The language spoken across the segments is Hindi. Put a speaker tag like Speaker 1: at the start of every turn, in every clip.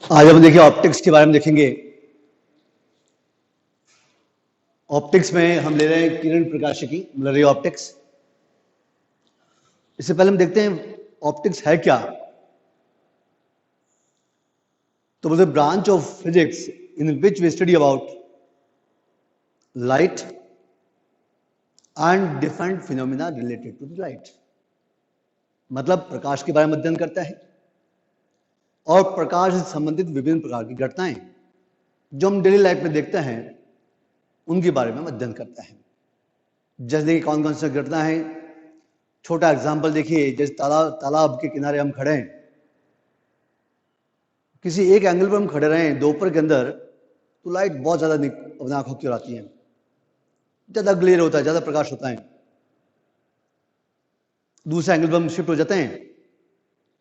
Speaker 1: आज हम देखिए ऑप्टिक्स के बारे में देखेंगे। ऑप्टिक्स में हम ले रहे हैं किरण प्रकाशिकी, मतलब रे ऑप्टिक्स। इससे पहले हम देखते हैं ऑप्टिक्स है क्या। तो the branch of physics in which we study about light and different phenomena related to the light. मतलब प्रकाश के बारे में अध्ययन करता है और प्रकाश से संबंधित विभिन्न प्रकार की घटनाएं जो हम डेली लाइफ में देखते हैं उनके बारे में अध्ययन करता है। जैसे देखिए कौन कौन सी घटना है। छोटा एग्जाम्पल देखिए, जैसे तालाब के किनारे हम खड़े हैं, किसी एक एंगल पर हम खड़े रहे दोपहर के अंदर, तो लाइट बहुत ज्यादा अपनी आंखों की ओर आती है, ज्यादा ग्लेयर होता है, ज्यादा प्रकाश होता है। दूसरे एंगल पर हम शिफ्ट हो जाते हैं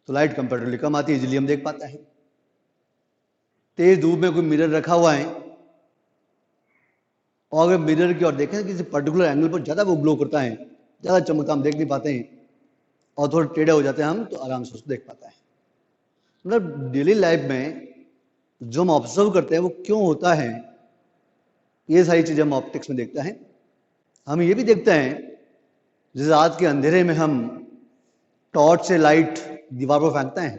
Speaker 1: तो लाइट कंपेरेटिवली कम आती है, इजीली हम देख पाते हैं। तेज धूप में कोई मिरर रखा हुआ है और अगर मिरर की ओर देखें किसी पर्टिकुलर एंगल पर ज्यादा वो ग्लो करता है, ज्यादा चमकता, हम देख नहीं पाते हैं और थोड़े टेढ़े हो जाते हैं हम, तो आराम से उसको देख पाते हैं। मतलब डेली लाइफ में जो हम ऑब्जर्व करते हैं वो क्यों होता है, ये सारी चीजें हम ऑप्टिक्स में देखते हैं। हम ये भी देखते हैं जैसे रात के अंधेरे में हम टॉर्च से लाइट दीवार पर फेंकते हैं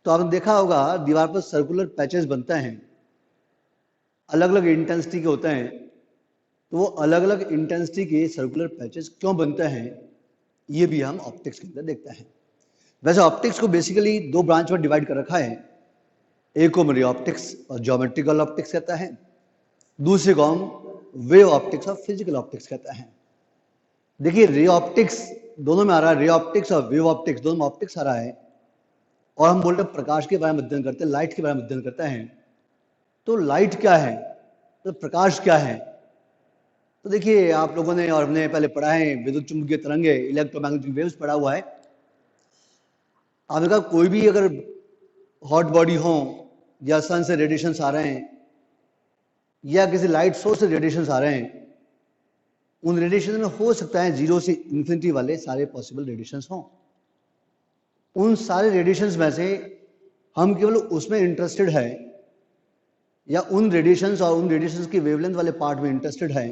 Speaker 1: तो आपने देखा होगा दीवार पर सर्कुलर पैचेस बनते हैं, अलग अलग इंटेंसिटी के होते हैं। तो वो अलग अलग इंटेंसिटी के सर्कुलर पैचेस क्यों बनते हैं, ये भी हम ऑप्टिक्स के अंदर देखते हैं। वैसे ऑप्टिक्स को बेसिकली दो ब्रांच में डिवाइड कर रखा है। एक को रे ऑप्टिक्स और ज्योमेट्रिकल ऑप्टिक्स कहता है, दूसरे को हम वेव ऑप्टिक्स और फिजिकल ऑप्टिक्स कहता है। देखिए रे ऑप्टिक्स दोनों में आ रहा है, रे ऑप्टिक्स और वेव ऑप्टिक्स दोनों में ऑप्टिक्स आ रहा है। और हम बोलते हैं प्रकाश के बारे में अध्ययन करते हैं, लाइट के बारे में अध्ययन करते हैं। तो लाइट क्या है, तो प्रकाश क्या है। तो देखिए आप लोगों ने और हमने पहले पढ़ा है विद्युत चुंबकीय तरंगे, इलेक्ट्रोमैग्नेटिक वेव्स पढ़ा हुआ है। आपने कहा कोई भी अगर हॉट बॉडी हो या सन से रेडिएशंस आ रहे हैं या किसी लाइट सोर्स से रेडिएशंस आ रहे हैं, उन रेडिएशन में हो सकता है 0 से इंफिनिटी वाले सारे पॉसिबल रेडिएशंस हों। उन सारे रेडिएशंस में से हम केवल उसमें इंटरेस्टेड है या उन रेडिएशंस और उन रेडिएशंस की वेवलेंथ वाले पार्ट में इंटरेस्टेड है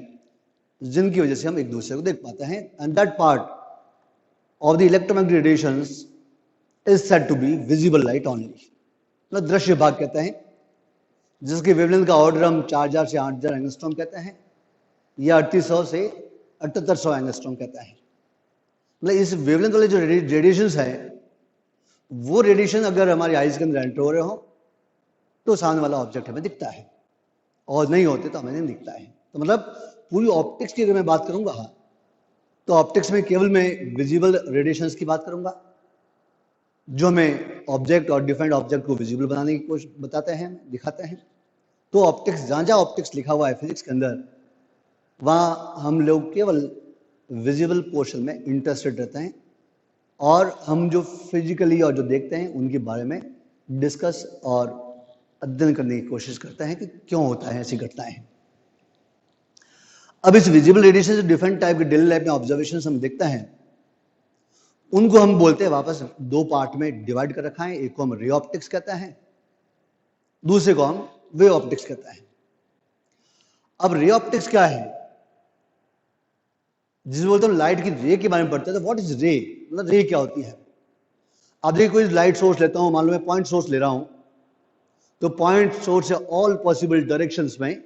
Speaker 1: जिनकी वजह से हम एक दूसरे को देख पाते हैं। And that part of the electromagnetic radiations is said to be visible light only, मतलब दृश्य भाग कहते हैं, जिसकी वेवलेंथ का ऑर्डर हम 4000 से 8000 एंगस्ट्रॉम कहते हैं या 3800 से 7800 एंगस्ट्रॉम कहता है। मतलब इस वेवलेंथ वाले जो रेडिएशंस है वो रेडिएशन अगर हमारी आईज के अंदर एंटर हो रहे हो तो सामने वाला ऑब्जेक्ट हमें दिखता है, और नहीं होते तो हमें नहीं दिखता है। तो मतलब पूरी ऑप्टिक्स की अगर मैं बात करूंगा तो ऑप्टिक्स में केवल मैं विजिबल रेडिएशंस की बात करूंगा जो हमें ऑब्जेक्ट और डिफरेंट ऑब्जेक्ट को विजिबल बनाने की कोशिश बताते हैं, दिखाते हैं। तो ऑप्टिक्स, जहां जहां ऑप्टिक्स लिखा हुआ है फिजिक्स के अंदर, वहां हम लोग केवल विजिबल पोर्शन में इंटरेस्टेड रहते हैं और हम जो फिजिकली और जो देखते हैं उनके बारे में डिस्कस और अध्ययन करने की कोशिश करते हैं कि क्यों होता है ऐसी घटनाएं। अब इस विजिबल रेडिएशन से डिफरेंट टाइप के डेली लाइफ में ऑब्जर्वेशन हम देखते हैं, उनको हम बोलते हैं, वापस दो पार्ट में डिवाइड कर रखा है। एक को हम रे ऑप्टिक्स कहते हैं, दूसरे को हम वेव ऑप्टिक्स कहते हैं। अब रे ऑप्टिक्स क्या है, जिसे बोलते हैं लाइट की रे के बारे में पढ़ते हैं। तो व्हाट इज रे, मतलब रे क्या होती है। अब देखिए कोई लाइट सोर्स लेता हूं, मान लो मैं पॉइंट सोर्स ले रहा हूं, तो पॉइंट सोर्स से ऑल पॉसिबल डायरेक्शंस में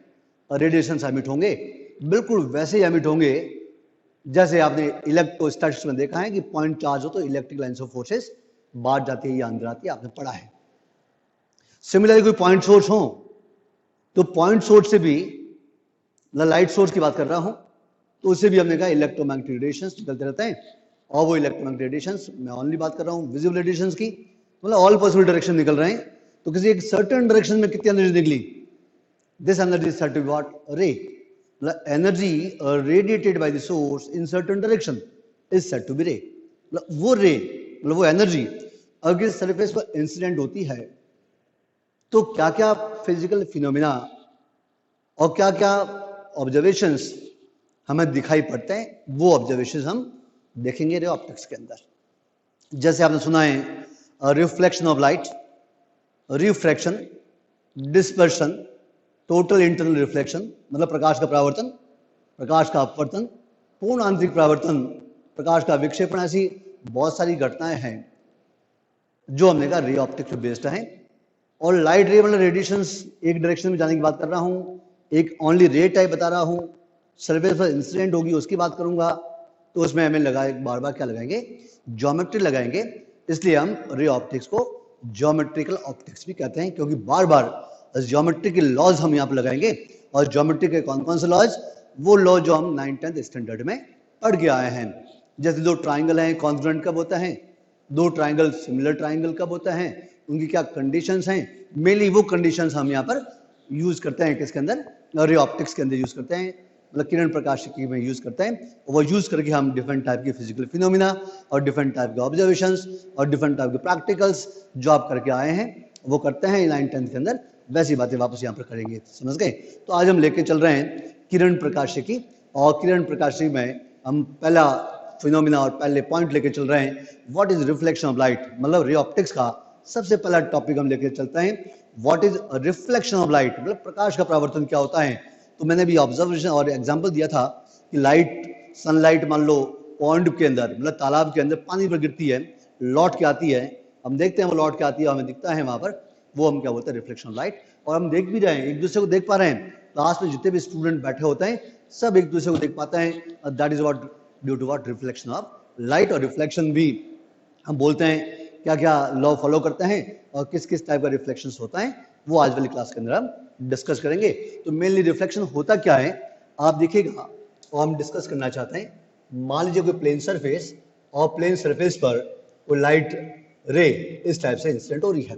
Speaker 1: रेडिएशंस एमिट होंगे, बिल्कुल वैसे ही एमिट होंगे जैसे आपने इलेक्ट्रोस्टैटिक्स में देखा है कि पॉइंट चार्ज हो तो इलेक्ट्रिक लाइंस ऑफ फोर्सेस बाहर जाती है या अंदर आती है, आपने पढ़ा है। सिमिलरली कोई पॉइंट सोर्स हो तो पॉइंट सोर्स से भी, लाइट सोर्स की बात कर रहा हूं, तो उससे भी हमने कहा इलेक्ट्रोमैग्नेटिक रेडिएशंस निकलते रहते हैं। और वो इलेक्ट्रोमैग्नेटिक रेडिएशंस, मैं ओनली बात कर रहा हूं विजिबल रेडिएशंस की, मतलब ऑल पॉसिबल डायरेक्शन निकल रहे हैं। तो किसी एक सर्टेन डायरेक्शन में कितनी एनर्जी निकली, this energy is said to be what, ray. मतलब energy radiated by the source in certain direction is said to be ray. मतलब वो रे, मतलब वो एनर्जी अगर किसी सरफेस पर इंसिडेंट होती है तो क्या क्या फिजिकल फिनोमिना और क्या क्या ऑब्जर्वेशंस हमें दिखाई पड़ते हैं, वो ऑब्जर्वेशंस हम देखेंगे रे ऑप्टिक्स के अंदर। जैसे आपने सुना है reflection of light, refraction, dispersion, total internal reflection मतलब प्रकाश का परावर्तन, प्रकाश का अपवर्तन, पूर्ण आंतरिक परावर्तन, प्रकाश का विक्षेपण, ऐसी बहुत सारी घटनाएं हैं जो हमने कहा रे ऑप्टिक्स पे बेस्ड है। और लाइट रे मतलब रेडिएशंस एक डायरेक्शन में जाने की बात कर रहा हूँ, एक ओनली रे टाइप बता रहा हूँ, सरफेस पर इंसिडेंट होगी उसकी बात करूंगा, तो उसमें हमें लगाए बार बार क्या लगाएंगे, ज्योमेट्री लगाएंगे। इसलिए हम रे ऑप्टिक्स को ज्योमेट्रिकल ऑप्टिक्स भी कहते हैं, क्योंकि बार बार ज्योमेट्री के लॉज हम यहाँ पर लगाएंगे। और ज्योमेट्री के कौन कौन से लॉज, वो लॉ जो हम 9th-10th स्टैंडर्ड में पढ़ के आए हैं। जैसे दो ट्राइंगल हैं, कॉन्ग्रुएंट कब होता है, दो ट्राइंगल सिमिलर ट्राइंगल कब होता है, उनकी क्या कंडीशंस हैं, मेनली वो कंडीशंस हम यहाँ पर यूज करते हैं किसके अंदर, रे ऑप्टिक्स के अंदर यूज करते हैं, मतलब किरण प्रकाशिकी में यूज करते हैं। और वो यूज करके हम डिफरेंट टाइप के फिजिकल फिनोमिना और डिफरेंट टाइप के ऑब्जर्वेशंस और डिफरेंट टाइप के प्रैक्टिकल्स जो आप करके आए हैं वो करते हैं 9th-10th के अंदर, वैसी बातें वापस यहाँ पर करेंगे, समझ गए। तो आज हम लेके चल रहे हैं किरण प्रकाशिकी, और किरण प्रकाशिकी में हम पहला फिनोमिना और पहले पॉइंट लेके चल रहे हैं, what is reflection of light, मतलब रे ऑप्टिक्स का सबसे पहला टॉपिक हम लेके चलते हैं, what is reflection of light, मतलब प्रकाश का परावर्तन क्या होता है। तो मैंने भी ऑब्जर्वेशन और एग्जांपल दिया था कि लाइट, सनलाइट मान लो पॉन्ड के अंदर मतलब तालाब के अंदर पानी पर गिरती है, लौट के आती है, हम देखते हैं वो लौट के आती है, हमें दिखता है वहां पर, वो हम क्या बोलते हैं, रिफ्लेक्शन ऑफ लाइट। और हम देख भी रहे हैं, एक दूसरे को देख पा रहे हैं, क्लास में जितने भी स्टूडेंट बैठे होते हैं सब एक दूसरे को देख पाते हैं, that is what due to what, reflection of light. और रिफ्लेक्शन भी हम बोलते हैं क्या क्या लॉ फॉलो करते हैं और किस किस टाइप का रिफ्लेक्शन होता है, वो आज वाली क्लास के अंदर हम डिस्कस करेंगे। तो मेनली रिफ्लेक्शन होता क्या है आप देखिएगा, और हम डिस्कस करना चाहते हैं, मान लीजिए कोई प्लेन सरफेस, और प्लेन सरफेस पर कोई लाइट रे इस टाइप से इंसिडेंट हो रही है।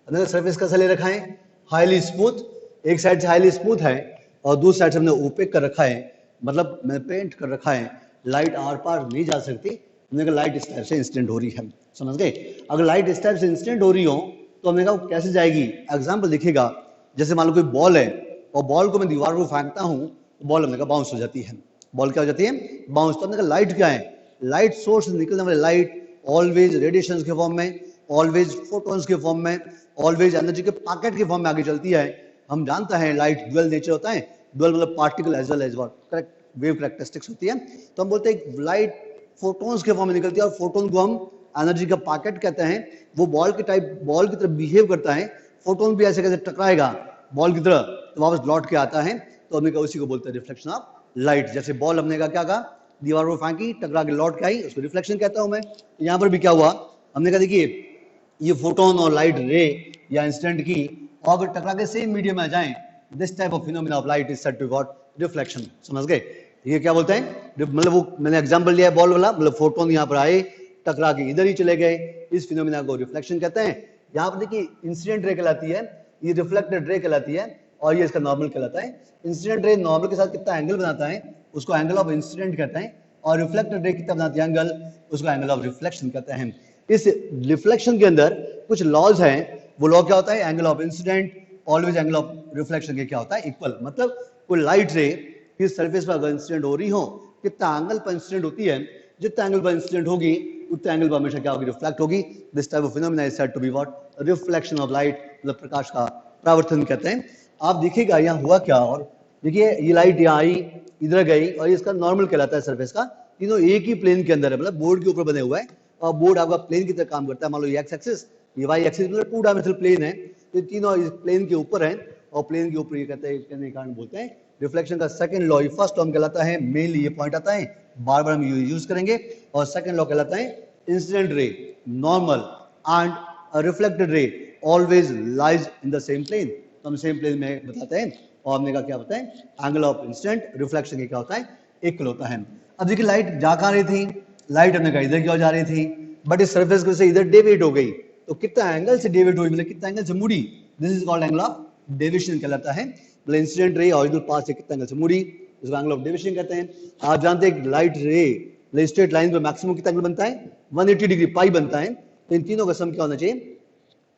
Speaker 1: हमने सरफेस कैसा ले रखा है, हाईली स्मूथ, एक साइड से हाईली स्मूथ है और दूसरी साइड से हमने ओपेक कर रखा है, मतलब मैंने पेंट कर रखा है, लाइट आर पार नहीं जा सकती, हमने कहा लाइट इस टाइप से इंसिडेंट हो रही है, समझ गए। अगर लाइट इस टाइप से इंसिडेंट हो रही हो तो हमने कहा कैसे जाएगी, एग्जाम्पल देखिएगा, जैसे मान लो कोई बॉल है और बॉल को मैं दीवार पर फेंकता हूँ तो बॉल हमने कहा बाउंस हो जाती है, बॉल क्या हो जाती है, बाउंस। तो हमने कहा लाइट क्या है, लाइट सोर्स से निकलने वाली लाइट ऑलवेज रेडिएशन के फॉर्म में, ऑलवेज फोटॉन्स के फॉर्म में, ऑलवेज एनर्जी के पैकेट के फॉर्म में आगे चलती है। हम जानते हैं लाइट ड्यूअल नेचर होता है, ड्यूअल मतलब particle as well as what correct wave characteristics होती है। तो हम बोलते हैं लाइट फोटॉन्स के फॉर्म में निकलती है, और फोटोन को हम एनर्जी का पैकेट कहते हैं। वो बॉल के टाइप, बॉल की तरह बिहेव करता है, फोटोन भी ऐसे कैसे टकराएगा बॉल की तरह तो वापस लौट के आता है, तो हमने कहा उसी को बोलते हैं रिफ्लेक्शन ऑफ लाइट। जैसे बॉल हमने कहा क्या कहा, दीवार पर फेंकी, टकरा के लौट के आई, उसको रिफ्लेक्शन कहता हूं मैं। यहाँ पर भी क्या हुआ, हमने कहा देखिए ये फोटोन और लाइट रे या इंसिडेंट की और अगर टकरा के सेम मीडियम में आ जाएं, this type of phenomena of light is said to what, reflection, समझ गए। ये क्या बोलते हैं, मतलब वो मैंने एग्जांपल लिया है बॉल वाला, मतलब फोटोन यहाँ पर आए, टकरा के इधर ही चले गए, इस फिनोमेना को रिफ्लेक्शन कहते हैं। यहाँ पर देखिए इंसिडेंट रे कहलाती है, ये रिफ्लेक्टेड रे कहलाती है, और ये इसका नॉर्मल कहलाता है। इंसिडेंट रे नॉर्मल के साथ कितना एंगल बनाता है उसको एंगल ऑफ इंसिडेंट कहते हैं, और रिफ्लेक्टेड रे कितना बनाती है एंगल, उसको एंगल ऑफ रिफ्लेक्शन कहते हैं। इस रिफ्लेक्शन के अंदर कुछ लॉज हैं, वो लॉ क्या होता है, angle of incident always angle of reflection के क्या होता है, इक्वल। मतलब कोई लाइट रे किस सरफेस पर अगर इंसिडेंट हो रही हो, कितना एंगल पर इंसिडेंट होती है, जितना एंगल पर इंसिडेंट होगी उतना एंगल पर हमेशा क्या होगी, रिफ्लेक्ट होगी। This type of phenomena is said to be what, reflection of light, मतलब प्रकाश का परावर्तन कहते हैं। आप देखिएगा यहाँ हुआ क्या, और देखिए ये लाइट यहाँ आई, इधर गई, और इसका नॉर्मल कहलाता है सरफेस का, तीनों एक ही प्लेन के अंदर है, मतलब बोर्ड के ऊपर बने हुआ है, और बोर्ड आपका प्लेन की तरह काम करता है। मान लो ये एक्स एक्सिस, ये वाई एक्सिस, मतलब टू डायमेंशनल प्लेन है, तो तीनों इस प्लेन के ऊपर है, और प्लेन के ऊपर ये कहते हैं, कहने के कारण बोलते हैं रिफ्लेक्शन का सेकंड लॉ, ये फर्स्ट लॉ कहलाता है, मेनली ये पॉइंट आता है, बार बार हम यूज करेंगे। और सेकंड लॉ कहलाता है incident ray normal and reflected ray always lies in the same plane. तो हम सेम प्लेन में बताते हैं, और हमने कहा क्या होता है, एंगल ऑफ इंसिडेंट रिफ्लेक्शन क्या होता है, इक्वल होता है। अब देखिए लाइट जा कहाँ रही थी, लाइट हमने कहा इधर की ओर जा रही थी, बट इस सरफेस को से इधर डेविएट हो गई, तो कितना एंगल से डेविएट हुई, मतलब कितना एंगल से मुड़ी, this is called angle of deviation कहलाता है। मतलब इंसिडेंट रे ओरिजिनल पाथ से कितना एंगल से मुड़ी, इसको एंगल ऑफ डेविएशन कहते हैं। आप जानते हैं लाइट रे स्ट्रेट लाइन पर मैक्सिमम कितना एंगल बनता है, 180 डिग्री पाई बनता है। तो इन तीनों का सम क्या होना चाहिए,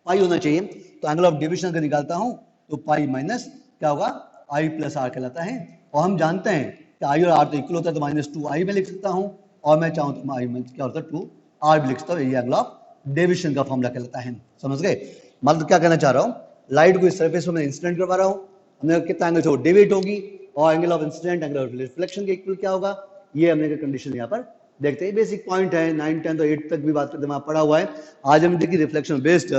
Speaker 1: पाई होना चाहिए। तो एंगल ऑफ डेविएशन अगर निकालता हूं तो पाई माइनस क्या होगा, आई प्लस आर कहलाता है। और हम जानते हैं कि आई और आर तो इक्वल होता है, तो -2i में लिख सकता हूं, और मैं चाहूं तो आई में क्या होता है 2r भी लिख सकता हूं, ये एंगल ऑफ डेविएशन का फॉर्मूला कहलाता है, समझ गए। मतलब क्या कहना चाह रहा हूँ, लाइट को इस सरफेस पर मैं इंसिडेंट करवा रहा हूँ, हमने कितना एंगल से वो डेविएट होगी और angle of incident angle of reflection के इक्वल क्या होगा, ये हमने कंडीशन यहाँ पर देखते हैं। बेसिक पॉइंट है, 9, 10 तो 8 तक भी बात करते हैं, पढ़ा हुआ है। आज हम देखिए रिफ्लेक्शन बेस्ड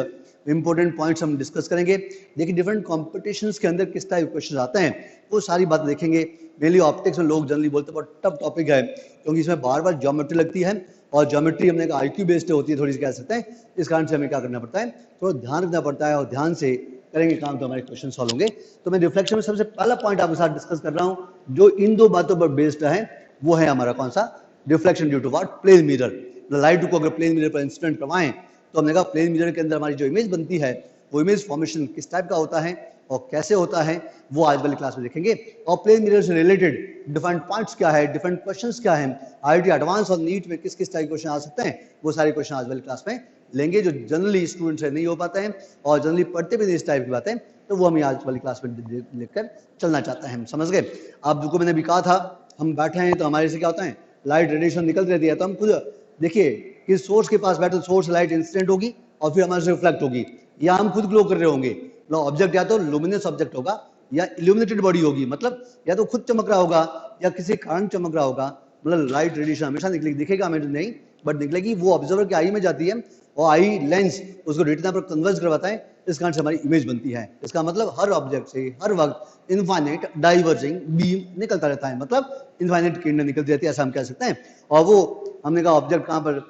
Speaker 1: इंपॉर्टेंट पॉइंट्स हम डिस्कस करेंगे। देखिए डिफरेंट कॉम्पिटिशन्स के अंदर किस टाइप क्वेश्चन आते हैं वो सारी बात देखेंगे। मेनली ऑप्टिक्स में लोग जनरली बोलते हैं बहुत टफ टॉपिक है, क्योंकि इसमें बार बार ज्योमेट्री लगती है और ज्योमेट्री हमने कहा IQ बेस्ड होती है थोड़ी सी, कह सकते हैं। इस कारण से हमें क्या करना पड़ता है, थोड़ा ध्यान रखना पड़ता है और ध्यान से करेंगे काम तो हमारे क्वेश्चन सॉल्व होंगे। तो मैं रिफ्लेक्शन में सबसे पहला पॉइंट आपके साथ डिस्कस कर रहा हूँ जो इन दो बातों पर बेस्ड है, वो है हमारा कौन सा, reflection due to what, plane mirror. Light को अगर प्लेन मिरर पर इंसिडेंट करवाएं तो हमने कहा प्लेन मिरर के अंदर हमारी जो इमेज बनती है वो इमेज फॉर्मेशन किस टाइप का होता है और कैसे होता है वो आज वाली क्लास में देखेंगे। और प्लेन मिरर से रिलेटेड डिफरेंट पॉइंट्स क्या है, डिफरेंट क्वेश्चंस क्या है, IIT एडवांस और नीट में किस किस टाइप क्वेश्चन आ सकते हैं, वो सारे क्वेश्चन आज वाली क्लास में लेंगे जो जनरली स्टूडेंट से नहीं हो पाते हैं और जनरली पढ़ते भी नहीं इस टाइप की बातें, तो वो हम आज वाली क्लास में लेकर चलना चाहते हैं। हम समझ गए। आप जो मैंने भी कहा था, हम बैठे हैं तो हमारे से क्या होता है, लाइट रेडिएशन निकलती रहती है, तो हम खुद देखिए कि सोर्स के पास बैठे तो सोर्स लाइट इंसिडेंट होगी और फिर हमारे से रिफ्लेक्ट होगी, या हम खुद ग्लो कर रहे होंगे। ऑब्जेक्ट या तो लुमिनस ऑब्जेक्ट होगा या इल्यूमिनेटेड बॉडी होगी, मतलब या तो खुद चमक रहा होगा या किसी कारण चमक रहा होगा। मतलब लाइट रेडिएशन हमेशा निकलेगी, दिखेगा हमें नहीं बट निकलेगी, वो ऑब्जर्वर के आई में जाती है और आई लेंस उसको रेटिना पर कन्वर्ज करवाता है, इस कारण से हमारी इमेज बनती है। इसका मतलब हर ऑब्जेक्ट से हर वक्त इनफाइनाइट डाइवर्जिंग बीम निकलता रहता है, मतलब इनफाइनाइट किरणें निकलती रहती है, ऐसा हम कह सकते हैं। और वो हमने कहा ऑब्जेक्ट कहाँ पर,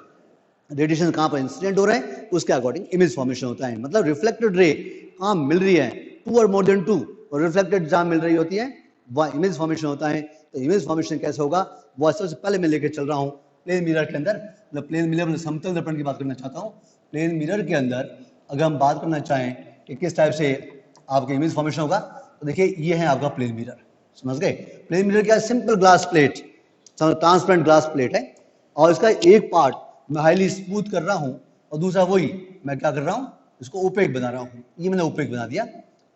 Speaker 1: रेडिएशन कहाँ पर इंसिडेंट हो रहा है उसके अकॉर्डिंग इमेज फॉर्मेशन होता है। मतलब रिफ्लेक्टेड रे कहाँ मिल रही है, 2 और मोर देन 2, और रिफ्लेक्टेड जहाँ मिल रही होती है वह इमेज फॉर्मेशन होता है। तो इमेज फॉर्मेशन कैसे होगा वो सबसे पहले मैं लेके चल रहा हूँ प्लेन मिरर के अंदर। मतलब प्लेन मिरर मतलब समतल दर्पण की बात करना चाहता हूँ। प्लेन मिरर के अंदर अगर हम बात करना चाहें कि किस टाइप से आपके इमेज फॉर्मेशन होगा, तो देखिए ये है आपका प्लेन मिरर, समझ गए। प्लेन मिरर क्या है, simple glass plate, transparent glass plate है और इसका एक पार्ट मैं हाईली स्मूथ कर रहा हूं और दूसरा वही मैं क्या कर रहा हूं, इसको ओपेक बना रहा हूं। ये मैंने ओपेक बना दिया।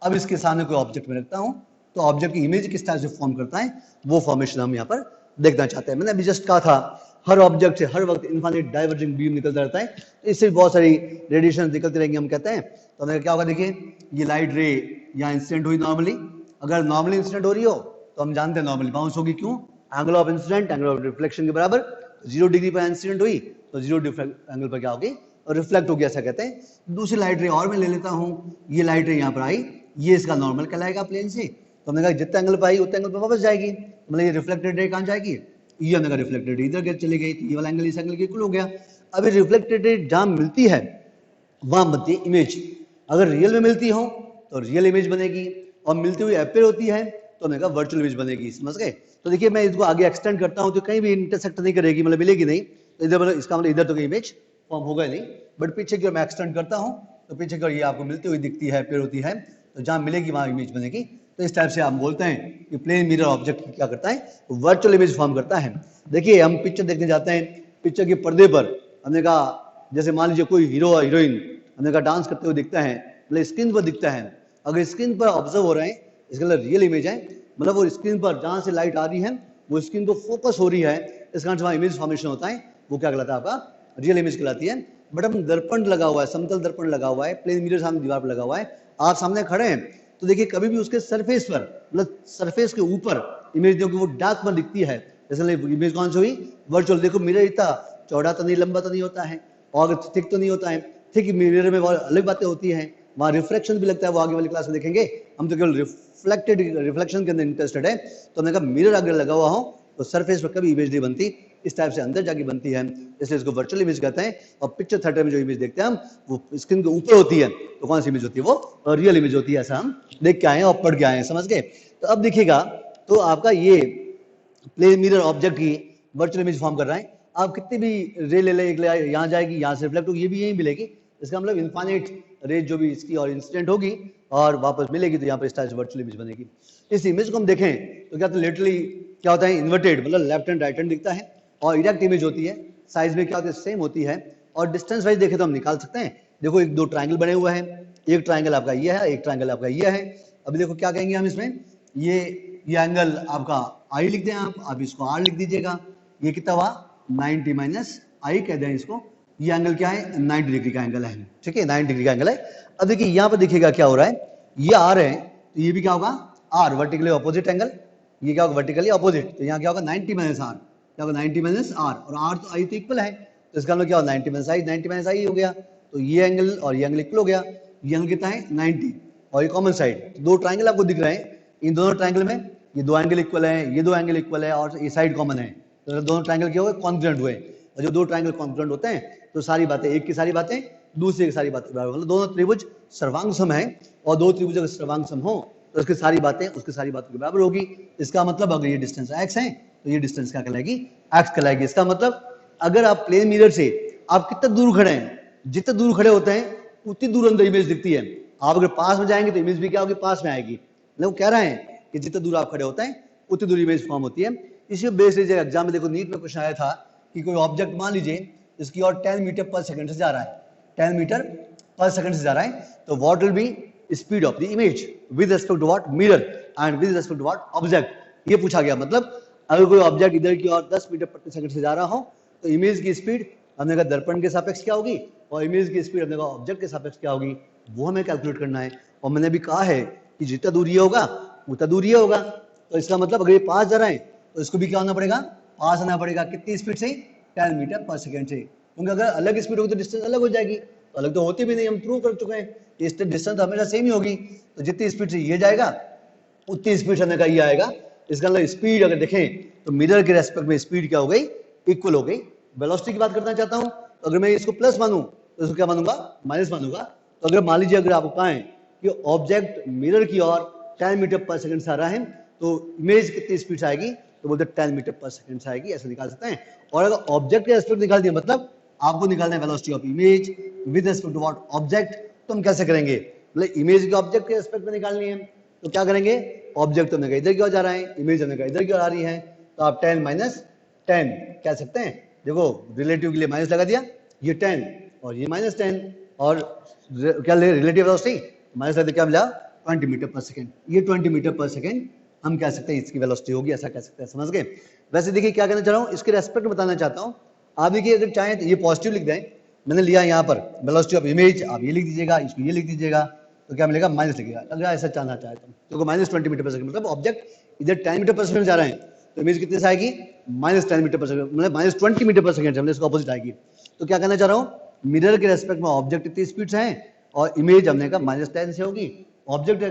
Speaker 1: अब इसके सामने कोई ऑब्जेक्ट में रखता हूं तो ऑब्जेक्ट की इमेज किस तरह से फॉर्म करता है वो फॉर्मेशन हम यहाँ पर देखना चाहते हैं। मैंने अभी जस्ट कहा था हर ऑब्जेक्ट से हर वक्त इनफाइनाइट डाइवर्जिंग बीम निकलता रहता है, तो इससे बहुत सारी रेडिएशन निकलती रहेंगी हम कहते हैं। तो हमें क्या होगा, देखिए ये लाइट रे यहाँ इंसिडेंट हुई नॉर्मली, अगर नॉर्मली इंसिडेंट हो रही हो तो हम जानते हैं नॉर्मली बाउंस होगी, क्यों, angle of incident angle of reflection के बराबर। 0 डिग्री पर इंसिडेंट हुई तो 0 एंगल पर क्या होगी, और रिफ्लेक्ट हो गया, ऐसा कहते हैं। दूसरी लाइट रे और मैं ले लेता हूँ, ये लाइट रे यहाँ पर आई, ये इसका नॉर्मल कहलाएगा प्लेन से, तो हमने कहा जितने एंगल पर आई उतने एंगल पर वापस जाएगी। मतलब ये रिफ्लेक्टेड रे कहाँ जाएगी, ये हमने कहा रिफ्लेक्टेड इधर चली गई, तो ये वाला एंगल इस एंगल के इक्वल हो गया। अब ये रिफ्लेक्टेड रे जहाँ मिलती है वहां बनती है इमेज। अगर रियल में मिलती हो तो रियल इमेज बनेगी और मिलती हुई अपीयर होती है तो हमने कहा वर्चुअल इमेज बनेगी, समझ गए। तो देखिए मैं इसको आगे एक्सटेंड करता हूं तो कहीं भी इंटरसेक्ट नहीं करेगी, मतलब मिलेगी नहीं, तो इधर मतलब इसका मतलब इधर तो कोई इमेज फॉर्म होगा नहीं, बट पीछे की ओर मैं एक्सटेंड करता हूं तो पीछे की ओर ये आपको मिलती हुई दिखती है, अपीयर होती है, तो जहां मिलेगी वहां इमेज बनेगी। तो इस टाइप से आप बोलते हैं कि प्लेन मिरर ऑब्जेक्ट क्या करता है, वर्चुअल इमेज फॉर्म करता है। देखिए हम पिक्चर देखने जाते हैं, पिक्चर के पर्दे पर हमने कहा जैसे मान लीजिए कोई हीरो और हीरोइन हमने कहा डांस करते हुए दिखता है, मतलब स्क्रीन पर दिखता है। अगर स्क्रीन पर ऑब्जर्व हो रहे हैं इसका मतलब रियल इमेज है, मतलब वो स्क्रीन पर जहां से लाइट आ रही है वो स्क्रीन को फोकस हो रही है, इस कारण से वहां इमेज फॉर्मेशन होता है, वो क्या कहलाता है आपका रियल इमेज कहलाती है। बट हम दर्पण लगा हुआ है, समतल दर्पण लगा हुआ है, प्लेन मिरर सामने दीवार पर लगा हुआ है, आप सामने खड़े हैं तो देखिए कभी भी उसके सरफेस पर, मतलब सरफेस के ऊपर इमेज जो कि वो डार्क में दिखती है, जैसे इमेज कौन सी हुई, वर्चुअल। देखो मिरर इतना चौड़ा तो नहीं, लंबा तो नहीं होता है और थिक तो नहीं होता है, ठीक मिरर में बहुत अलग बातें होती हैं, वहाँ रिफ्लेक्शन भी लगता है, वो आगे वाली क्लास में देखेंगे। हम तो केवल रिफ्लेक्शन के अंदर इंटरेस्टेड है, तो हमने कहा मिरर अगर लगा हुआ हो तो सरफेस पर कभी इमेज नहीं बनती, इस टाइप से अंदर जाके बनती है, इसलिए इसको वर्चुअल इमेज कहते हैं। और पिक्चर थिएटर में जो इमेज देखते हैं हम वो स्क्रीन के ऊपर होती है, तो कौन सी इमेज होती है, वो रियल इमेज होती है, ऐसा हम देख के आए और पढ़ के आए हैं, समझ गए। तो अब देखिएगा तो आपका ये प्लेन मिरर ऑब्जेक्ट की वर्चुअल इमेज फॉर्म कर रहा है। आप कितनी भी रे ले ले, यहाँ जाएगी, यहाँ से रिफ्लेक्ट होगी, ये भी यहीं मिलेगी, इसका मतलब इनफाइनाइट रे जो भी इसकी और इंसिडेंट होगी और वापस मिलेगी, तो यहाँ पर इस टाइप से वर्चुअल इमेज बनेगी। इस इमेज को हम देखें तो क्या तो लिटरली क्या होता है, इन्वर्टेड, मतलब लेफ्ट हैंड राइट हैंड दिखता है, और इरेक्ट इमेज होती है, साइज में क्या होती है, सेम होती है, और डिस्टेंस वाइज देखें तो हम निकाल सकते हैं। देखो एक दो ट्रायंगल बने हुए हैं, एक ट्रायंगल आपका ये है, एक ट्रायंगल आपका ये है। अभी देखो क्या कहेंगे हम इसमें, ये एंगल आपका आई लिख दें, आप इसको आर लिख दीजिएगा, ये कितना हुआ 90 माइनस आई कह दें इसको, ये एंगल क्या है, 90 डिग्री का एंगल है, ठीक है, 90 डिग्री का एंगल है। अब देखिए यहाँ पर देखिएगा क्या हो रहा है, ये आर है तो ये भी क्या होगा आर, वर्टिकली ऑपोजिट एंगल, ये क्या होगा वर्टिकली ऑपोजिट, तो यहाँ क्या होगा 90 माइनस आर, क्या होगा 90 माइनस आर, और आर तो आई तो इक्वल है, तो इसका मतलब क्या होगा 90 माइनस आई, 90 माइनस आई हो गया, तो ये एंगल और ये एंगल इक्वल हो गया, ये एंगल कितना है 90 और ये कॉमन साइड, दो ट्राइंगल आपको दिख रहे हैं, इन दोनों ट्राइंगल में ये दो एंगल इक्वल है, ये दो एंगल इक्वल है और ये साइड कॉमन है, तो दोनों ट्राइंगल क्या हुए कॉन्ग्रुएंट हुए, और जो दो ट्राइंगल कॉन्ग्रुएंट होते हैं तो सारी बातें, एक की सारी बातें दूसरे की सारी बातें बराबर, मतलब दोनों त्रिभुज सर्वांग सम है और दो त्रिभुज अगर सर्वांग सम हो तो उसकी सारी बातें उसकी सारी बातों के बराबर होगी। इसका मतलब अगर ये डिस्टेंस x है तो ये डिस्टेंस क्या कहलाएगी x कहलाएगी। इसका मतलब अगर आप प्लेन मिरर से आप कितना दूर खड़े हैं, जितने दूर खड़े होते हैं उतनी दूर अंदर इमेज दिखती है, आप अगर पास में जाएंगे तो इमेज भी क्या होगी पास में आएगी, मतलब वो कह रहे हैं कि जितने दूर आप खड़े होते हैं उतनी दूर इमेज फॉर्म होती है। इसी बेस लीजिएगा एग्जाम में, देखो नीट में क्वेश्चन आया था कि कोई ऑब्जेक्ट मान लीजिए इसकी और 10 मीटर पर सेकंड से जा रहा है, 10 मीटर पर सेकंड से जा रहा है, तो what will be speed of the image with respect to what mirror and with respect to what object, ये पूछा गया। मतलब अगर कोई ऑब्जेक्ट इधर की ओर 10 मीटर प्रति सेकंड से जा रहा हो तो इमेज की स्पीड हमने कहा दर्पण के सापेक्ष क्या होगी और इमेज की स्पीड हमने कहा ऑब्जेक्ट के सापेक्ष क्या होगी, वो हमें कैलकुलेट करना है। और मैंने भी कहा है कि जितना दूर ये होगा उतना दूर ये होगा, तो इसका मतलब अगर ये पास जा रहा है तो इसको भी क्या होना पड़ेगा पास आना पड़ेगा, कितनी स्पीड से 10 मीटर पर सेकंड से, क्योंकि अगर अलग स्पीड होगी तो डिस्टेंस अलग हो जाएगी, तो अलग तो होती भी नहीं, हम प्रूव कर चुके हैं, इससे डिस्टेंस हमेशा सेम ही होगी, तो जितनी स्पीड से ये जाएगा उतनी स्पीड से का ये आएगा। इसका मतलब स्पीड अगर देखें तो मिरर के रेस्पेक्ट में स्पीड क्या हो गई इक्वल हो गई। वेलोसिटी की बात करना चाहता हूं तो अगर मैं इसको प्लस मानूं तो इसको क्या मानूंगा माइनस मानूंगा, तो अगर मान लीजिए अगर आपको कहें कि ऑब्जेक्ट मिरर की ओर 10 मीटर पर सेकंड से आ रहा है तो इमेज कितनी स्पीड से आएगी, तो बोलते 10 मीटर पर सेकंड से आएगी, ऐसा निकाल सकते हैं। और अगर ऑब्जेक्ट के रेस्पेक्ट निकाल दिया मतलब आपको निकालना है velocity of image with respect to what object, तो हम कैसे करेंगे, मतलब इमेज के ऑब्जेक्ट के रेस्पेक्ट में निकालनी है तो क्या करेंगे, ऑब्जेक्ट तो इधर की ओर जा रहा है, इमेज हमने कहा इधर की ओर आ रही है, तो आप 10 माइनस 10 कह सकते हैं। देखो रिलेटिव के लिए माइनस लगा दिया, ये 10 और ये माइनस 10 और क्या रिलेटिव वेलोसिटी माइनस लगा, क्या मिला 20 मीटर पर सेकंड, ये 20 मीटर पर सेकंड हम कह सकते हैं इसकी वेलोसिटी होगी, ऐसा कह सकते हैं, समझ गए। वैसे देखिए क्या कहना चाह रहा हूँ, इसके रेस्पेक्ट बताना चाहता हूँ। आप देखिए अगर चाहें तो ये पॉजिटिव लिख दें, मैंने लिया यहाँ पर वेलोसिटी ऑफ इमेज, आप ये लिख दीजिएगा, इसको ये लिख दीजिएगा, तो क्या मिलेगा माइनस लिखिएगा। अगर ऐसा चाहना चाहे तो माइनस 20 मीटर पर सेकंड, मतलब ऑब्जेक्ट इधर 10 मीटर पर सेकंड जा रहे हैं तो इमेज कितने से आएगी माइनस 10 मीटर पर सेकंड, मतलब माइनस 20 मीटर पर सेकंड, हमने इसको अपोजिट आएगी। तो क्या कहना चाह रहा हूँ, मिरर के रेस्पेक्ट में ऑब्जेक्ट इतनी स्पीड से है और इमेज हमने कहा माइनस 10 से होगी, ऑब्जेक्ट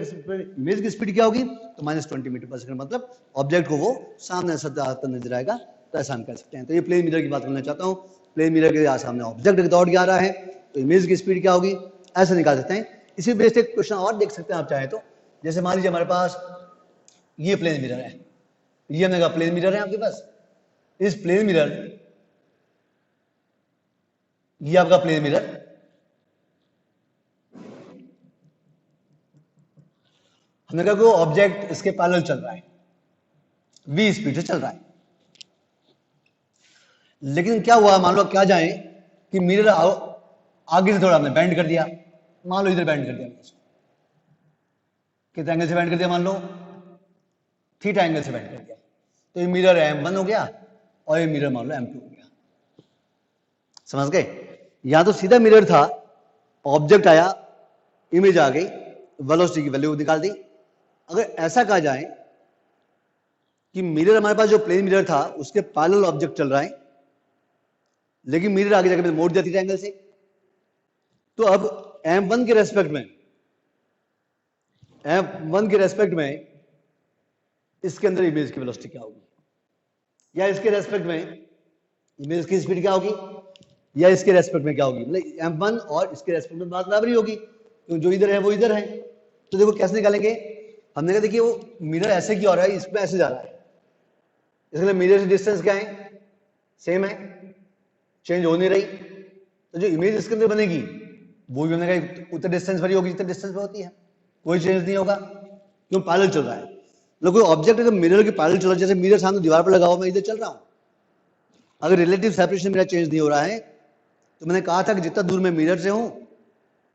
Speaker 1: इमेज की स्पीड क्या होगी तो माइनस 20 मीटर पर सेकंड, मतलब ऑब्जेक्ट को वो सामने से आता नजर आएगा, तो ऐसा हम कह सकते हैं। तो ये प्लेन मिरर की बात करना चाहता हूँ, प्लेन मिरर के सामने ऑब्जेक्ट दौड़ के आ रहा है तो इमेज की स्पीड क्या होगी ऐसा निकाल सकते हैं। इसी बेस से क्वेश्चन और देख सकते हैं आप चाहे तो, जैसे मान लीजिए हमारे पास ये प्लेन मिरर है, ये हमने कहा प्लेन मिरर है आपके पास, इस प्लेन मिरर, ये आपका प्लेन मिरर, हमने कहा वो ऑब्जेक्ट इसके पैरेलल चल रहा है, v स्पीड से चल रहा है, लेकिन क्या हुआ मान लो क्या जाए कि मिरर आगे से थोड़ा हमने बेंड कर दिया, मान लो इधर बेंड कर दिया, कितने एंगल से बेंड कर दिया, मान लो थीटा एंगल से बेंड कर दिया, तो ये मिरर M1 हो गया और ये मिरर मान लो M2 हो गया, समझ गए। यहां तो सीधा मिरर था, ऑब्जेक्ट आया, इमेज आ गई, वेलोसिटी की वैल्यू निकाल दी। अगर ऐसा कहा जाए कि मिरर हमारे पास जो प्लेन मिरर था उसके पैरेलल ऑब्जेक्ट चल रहा है, लेकिन मिरर आगे जाकर मोड़ दिया थीटा एंगल से, तो अब M1 के रेस्पेक्ट में, M1 के रेस्पेक्ट में इसके अंदर इमेज की वेलोसिटी क्या होगी, या इसके रेस्पेक्ट में इमेज की स्पीड क्या होगी, या इसके रेस्पेक्ट में क्या होगी, मतलब M1 और इसके रेस्पेक्ट में बात बराबर ही होगी, तो जो इधर है वो इधर है। तो देखो कैसे निकालेंगे, हमने कहा देखिए वो मिरर ऐसे की हो रहा है, इसमें ऐसे जा रहा है, इसलिए मिरर से डिस्टेंस क्या है सेम है, चेंज हो नहीं रही, तो जो इमेज इसके अंदर बनेगी वो भी हमने कहा उतने डिस्टेंस पर ही होगी जितने डिस्टेंस पर होती है, कोई चेंज नहीं होगा, क्यों पैरेलल चल रहा है। मतलब कोई ऑब्जेक्ट अगर मिरर के पैरेलल चल रहा है, जैसे मिरर सामने दीवार पर लगा हुआ, मैं इधर चल रहा हूं, अगर रिलेटिव सेपरेशन मेरा चेंज नहीं हो रहा है तो मैंने कहा था कि जितना दूर मैं मिरर से हूं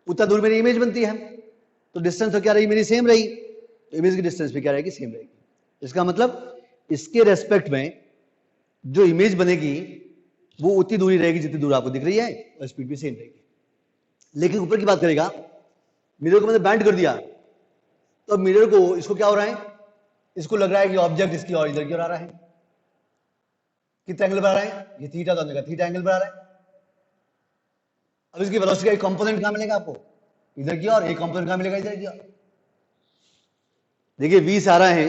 Speaker 1: उतना दूर मेरी इमेज बनती है, तो डिस्टेंस तो क्या रही मेरी सेम रही, तो इमेज की डिस्टेंस भी क्या रहेगी सेम रहेगी। इसका मतलब इसके रेस्पेक्ट में जो इमेज बनेगी वो उतनी दूरी रहेगी जितनी दूर आपको दिख रही है और स्पीड भी सेम रहेगी। लेकिन ऊपर की बात करेगा, मिरर को मैंने बैंड कर दिया तो मिरर को इसको क्या हो रहा है, इसको लग रहा है कि ऑब्जेक्ट इसकी और इधर की ओर आ रहा है। कितना एंगल बना रहा है, ये थीटा, तो हमने थीटा एंगल बना रहा है। अब इसकी वेलोसिटी का एक कंपोनेंट कहां मिलेगा आपको, इधर की ओर, एक कंपोनेंट कहां मिलेगा, इधर की ओर। देखिए v से आ रहा है,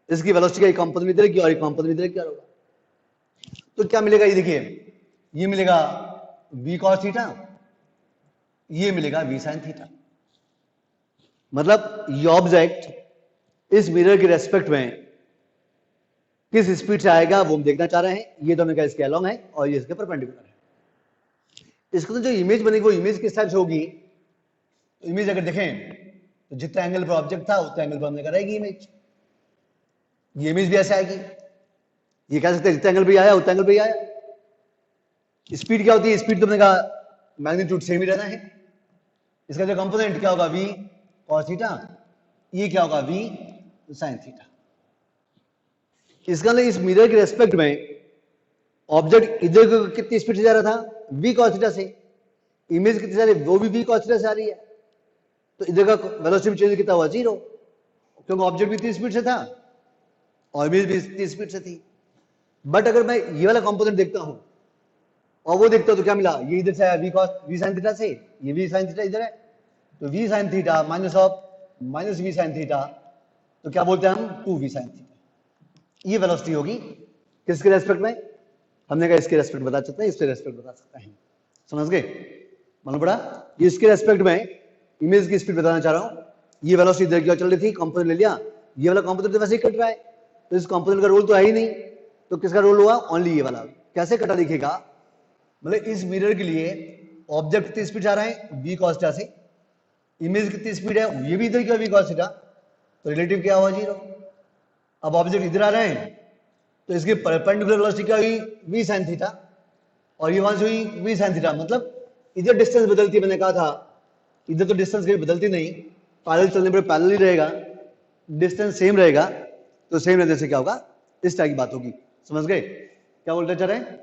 Speaker 1: इसकी वेलोसिटी का एक कंपोनेंट इधर की और एक कंपोनेंट इधर की ओर होगा, तो क्या मिलेगा, ये देखिए, ये मिलेगा v cos थीटा, ये मिलेगा v sin थीटा। मतलब ये ऑब्जेक्ट इस मिरर के रेस्पेक्ट में किस स्पीड से आएगा वो हम देखना चाह रहे हैं। ये तो हमने कहा इसके अलोंग है और ये इसके परपेंडिकुलर है। इसको तो जो इमेज बनेगी वो इमेज किस टाइप से होगी, तो इमेज अगर देखें तो जितना एंगल पर ऑब्जेक्ट था उतना एंगल पर हमने कराएगी इमेज, ये इमेज भी ऐसे आएगी। ये कह सकते हैं जितना एंगल पे आया उतना एंगल पे आया। स्पीड क्या होती है, स्पीड तो हमने कहा मैग्नीट्यूड सेम ही रहना है। इसका जो कंपोनेंट क्या होगा, v cos थीटा, ये क्या होगा, v sin थीटा। इसका इस मिरर के रेस्पेक्ट में ऑब्जेक्ट इधर कितनी स्पीड से जा रहा था, v cos थीटा से, इमेज कितनी जा रही है, वो भी v cos थीटा से आ रही है, तो इधर का वेलोसिटी चेंज कितना हुआ, 0, क्योंकि ऑब्जेक्ट भी इतनी स्पीड से था और इमेज भी इतनी स्पीड से थी। बट अगर मैं ये वाला कंपोनेंट देखता हूं और वो देखता हूं तो क्या मिला, ये इधर से आया v sin थीटा से, ये v sin थीटा इधर है, तो v sin theta minus v sin theta, तो क्या बोलते हैं हम, 2v sin थीटा। ये वेलोसिटी होगी किसके रेस्पेक्ट में, हमने कहा इसके रेस्पेक्ट बता सकते हैं, इसके रेस्पेक्ट बता सकते हैं। समझ गए, मालूम पड़ा, ये इसके रेस्पेक्ट में इमेज की स्पीड बताना चाह रहा हूं। ये वेलोसिटी इधर की ओर चल रही थी, कंपोनेंट ले लिया, ये वाला कंपोनेंट तो वैसे ही कट रहा है, तो इस कंपोनेंट का रोल तो है ही नहीं, तो किसका रोल हुआ, ओनली ये वाला। कैसे कटा दिखेगा, मतलब इस मिरर के लिए ऑब्जेक्ट कितनी स्पीड आ रहा है, v cos थीटा से, इमेज कितनी स्पीड है, ये भी इधर की v cos थीटा, तो रिलेटिव क्या हुआ, 0। अब ऑब्जेक्ट इधर आ रहे हैं तो इसकी परपेंडिकुलर वेलोसिटी क्या हुई, v sin थीटा, और ये वहां से हुई v sin थीटा। मतलब इधर डिस्टेंस बदलती है, मैंने कहा था इधर तो डिस्टेंस कभी बदलती नहीं, पैरेलल चलने पर पैरेलल ही रहेगा, डिस्टेंस सेम रहेगा, तो सेम रहने से क्या होगा, इस टाइप की बात होगी। समझ गए क्या बोलते चल रहे हैं,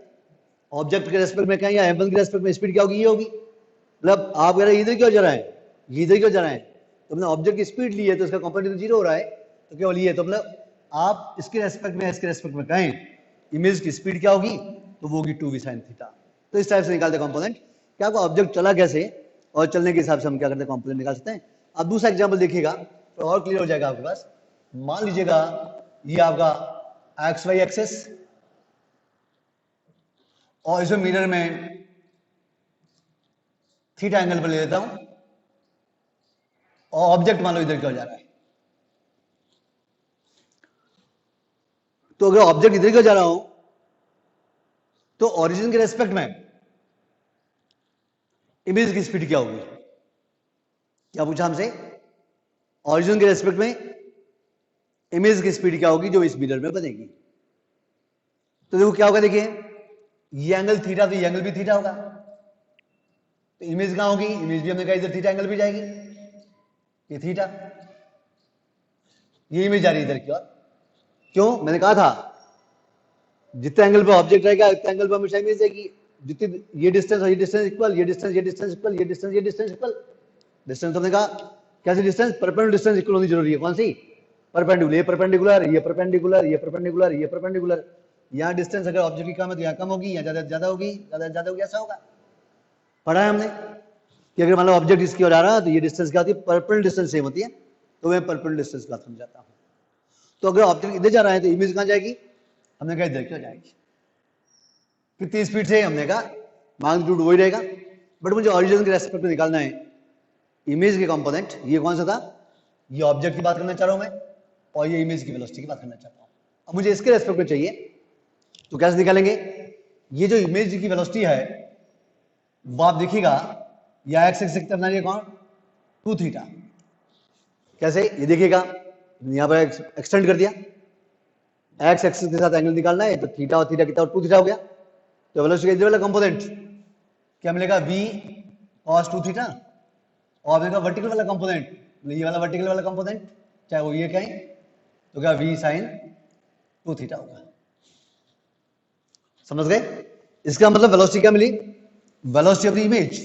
Speaker 1: ऑब्जेक्ट के रेस्पेक्ट में क्या, या एम1 के रेस्पेक्ट में स्पीड क्या होगी, ये होगी। मतलब आप कह रहे हैं इधर क्यों जा रहा है, ये इधर क्यों जा रहा है, तो हमने ऑब्जेक्ट की स्पीड ली है तो इसका कंपोनेंट 0 हो रहा है, तो केवल ये, तो मतलब आप इसके रेस्पेक्ट में इसके रेस्पेक्ट में कहें इमेज की स्पीड क्या होगी, तो वो होगी 2v sin थीटा। तो इस टाइप से निकालते कंपोनेंट, क्या आपको ऑब्जेक्ट चला कैसे और चलने के हिसाब से हम क्या करते हैं, कंपोनेंट निकाल सकते हैं। अब दूसरा एग्जाम्पल देखिएगा तो और क्लियर हो जाएगा आपके पास। मान लीजिएगा ये आपका XY एक्सेस और इसमें मिरर में थीटा एंगल पर ले लेता हूं और ऑब्जेक्ट मान लो इधर क्यों जा रहा है, तो अगर ऑब्जेक्ट इधर क्यों जा रहा हो तो ओरिजिन के रेस्पेक्ट में इमेज की स्पीड क्या होगी, क्या पूछा हमसे, ओरिजिन के रेस्पेक्ट में इमेज की स्पीड क्या होगी जो इस मिरर में बनेगी। तो देखो क्या होगा, देखिए ये एंगल थीटा, तो ये एंगल भी थीटा होगा, तो इमेज कहां होगी, इमेज भी हमने कहा इधर थीटा एंगल भी जाएगी, ये थीटा, ये इमेज जा रही है इधर की ओर। क्यों, मैंने कहा था जितना एंगल पे ऑब्जेक्ट रहेगा उतना एंगल पे हमेशा इमेज जाएगी। जितनी ये डिस्टेंस और ये डिस्टेंस इक्वल, ये डिस्टेंस इक्वल, ये डिस्टेंस इक्वल। डिस्टेंस हमने कहा कैसे, डिस्टेंस परपेंडिकुलर डिस्टेंस इक्वल होनी जरूरी है, कौन सी, परपेंडिकुलर, ये परपेंडिकुलर, ये परपेंडिकुलर, ये परपेंडिकुलर, ये परपेंडिकुलर। यहाँ डिस्टेंस अगर ऑब्जेक्ट की कम है तो यहाँ कम होगी, यहाँ ज्यादा होगी, ज्यादा होगी, ऐसा होगा। पढ़ा है हमने कि अगर मान लो ऑब्जेक्ट इसकी ओर आ रहा है तो ये डिस्टेंस क्या होती है, परपेंडिकुलर डिस्टेंस सेम होती है, तो मैं परपेंडिकुलर डिस्टेंस की बात समझाता हूँ। तो अगर ऑब्जेक्ट इधर जा रहा है तो इमेज कहां जाएगी, हमने कहा इधर क्यों जाएगी, कितनी स्पीड से, हमने कहा मैग्नीट्यूड वही रहेगा। बट मुझे ओरिजिन के रेस्पेक्ट में निकालना है इमेज के कंपोनेंट, ये कौन सा था, ये ऑब्जेक्ट की बात करना चाह रहा हूं मैं, और ये इमेज की वेलोसिटी की बात करना चाहता हूं। अब मुझे इसके रेस्पेक्ट में चाहिए, तो कैसे निकालेंगे, ये जो इमेज की वेलोसिटी है वो आप देखिएगा या एक्स एक्सिस करना है कौन, 2 थीटा। कैसे, ये देखिएगा यहां पर एक्सटेंड कर दिया, एक्स एक्सिस के साथ एंगल निकालना है तो थीटा और थीटा कितना, 2 थीटा हो गया। तो वेलोसिटी इधर वाला कंपोनेंट क्या मिलेगा, v cos 2 थीटा, और मिलेगा वर्टिकल वाला कंपोनेंट, ये वाला वर्टिकल वाला कंपोनेंट चाहे वो ये कहें तो क्या v sin 2 थीटा होगा। समझ गए, इसका मतलब वेलोसिटी क्या मिली, velocity of the image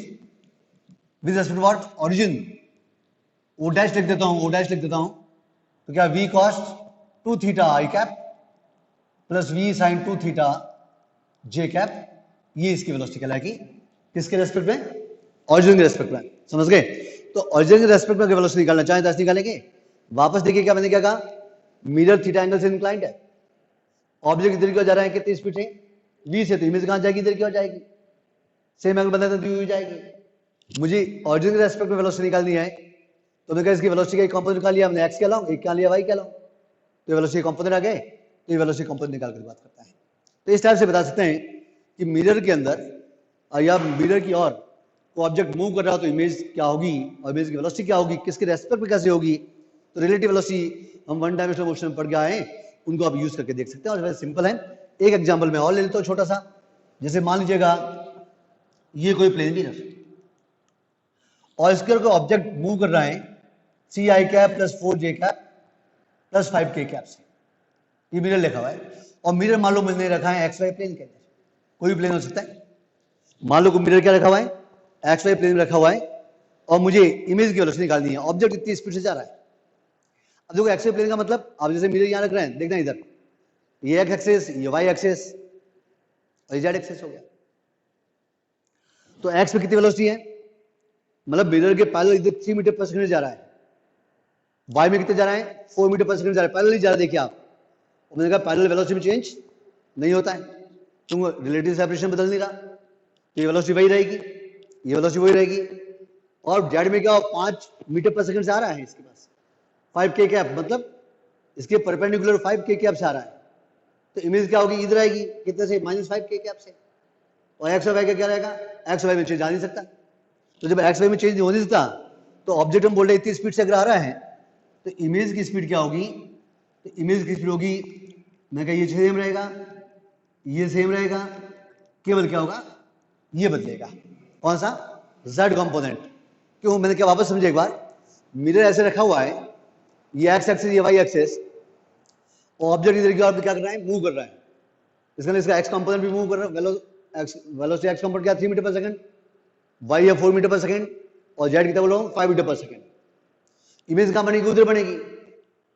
Speaker 1: with respect to what, origin. O dash लिख देता हूं, ओ डैश लिख देता हूं, तो क्या v cos 2 theta i cap plus v sin 2 theta j cap, ये इसकी वेलोसिटी कहलाएगी। किसके रेस्पेक्ट में, ओरिजिन के रेस्पेक्ट में। समझ गए? तो ओरिजिन के रेस्पेक्ट में अगर वेलोसिटी निकालना चाहें तो ऐसे निकालेंगे। वापस देखिए क्या मैंने क्या कहा, मिरर थीटा एंगल से इंक्लाइंड है, ऑब्जेक्ट इधर की ओर जा रहा है कितनी स्पीड से, v से, तो इमेज कहां जाएगी, इधर की ओर जाएगी। सेम एंगल बनाते तो जाएगी। मुझे ओरिजिन के रेस्पेक्ट में वेलोसिटी निकालनी है, तो मैंने कहा इसकी वेलोसिटी का एक कंपोनेंट निकाल लिया हमने, x क्या लाऊं, एक क्या लिया y क्या लाऊं, तो वेलोसिटी कंपोनेंट आ गए, तो ये वेलोसिटी कंपोनेंट निकाल कर बात करता है। तो इस टाइप से बता सकते हैं कि मिरर के अंदर या मिरर की ओर को ऑब्जेक्ट मूव कर रहा हो तो इमेज क्या होगी और इमेज की वेलोसिटी क्या होगी, किसके रेस्पेक्ट में कैसे होगी। तो रिलेटिव वेलोसिटी हम वन डायमेंशनल मोशन में पढ़ के आए, उनको आप यूज करके देख सकते हैं और सिंपल है। एक एग्जांपल मैं और ले लेता हूं छोटा सा, जैसे मान लीजिएगा ये कोई प्लेन मिरर और इसके कोई ऑब्जेक्ट मूव कर रहा है c i cap plus 4j cap plus 5k cap से, ये मिरर लिखा हुआ है। और मिरर मान लो मैंने रखा है एक्स वाई प्लेन के अंदर, कोई प्लेन हो सकता है। मान लो मिरर क्या रखा हुआ है, एक्स वाई प्लेन रखा हुआ है और मुझे इमेज की वेलोसिटी निकालनी है, ऑब्जेक्ट इतनी स्पीड से जा रहा है। अब देखो एक्स वाई प्लेन का मतलब, आप जैसे मिरर यहां रख रहे हैं, देखना इधर, ये एक्स एक्सिस, ये वाई एक्सिस और ये जेड एक्सिस हो गया। तो एक्स पे कितनी वेलोसिटी है, मतलब मिरर के पैरेलल इधर 3 मीटर पर सेकंड जा रहा है, वाई में कितने जा रहा है 4 मीटर पर सेकंड जा रहा है, पैरेलल ही जा रहा है। देखिए आप, मैंने कहा पैरेलल वेलोसिटी में चेंज नहीं होता है, क्योंकि रिलेटिव सेपरेशन बदल नहीं रहा, तो ये वेलोसिटी वही रहेगी, ये वेलोसिटी वही रहेगी। और जेड में क्या 5 मीटर पर सेकंड से आ रहा है इसके पास 5k कैप, मतलब इसके परपेंडिकुलर 5k कैप से आ रहा है, तो इमेज क्या होगी, इधर आएगी कितने से, -5k कैप से। और एक्स वाई का क्या रहेगा, एक्स वाई में चेंज आ नहीं सकता, तो जब एक्स वाई में चेंज हो नहीं सकता तो ऑब्जेक्ट हम बोल रहे इतनी स्पीड से अगर आ रहा है तो इमेज की स्पीड क्या होगी, तो इमेज की स्पीड होगी, मैं कहा ये सेम रहेगा, ये सेम रहेगा, केवल क्या होगा, ये बदलेगा, कौन सा, z कंपोनेंट। क्यों, मैंने क्या वापस समझे एक बार, मिरर ऐसे रखा हुआ है, ये एक्स एक्सिस, ये वाई एक्सिस, और ऑब्जेक्ट इधर की ओर क्या कर रहा है, मूव कर रहा है। इसका एक्स कंपोनेंट भी मूव कर रहा है, वेलोसिटी एक्स कंपोनेंट क्या 3 मीटर पर सेकंड, वाई है 4 मीटर पर सेकंड और जेड कितना बोलो 5 मीटर पर सेकंड। इमेज कहां बनेगी, उधर बनेगी।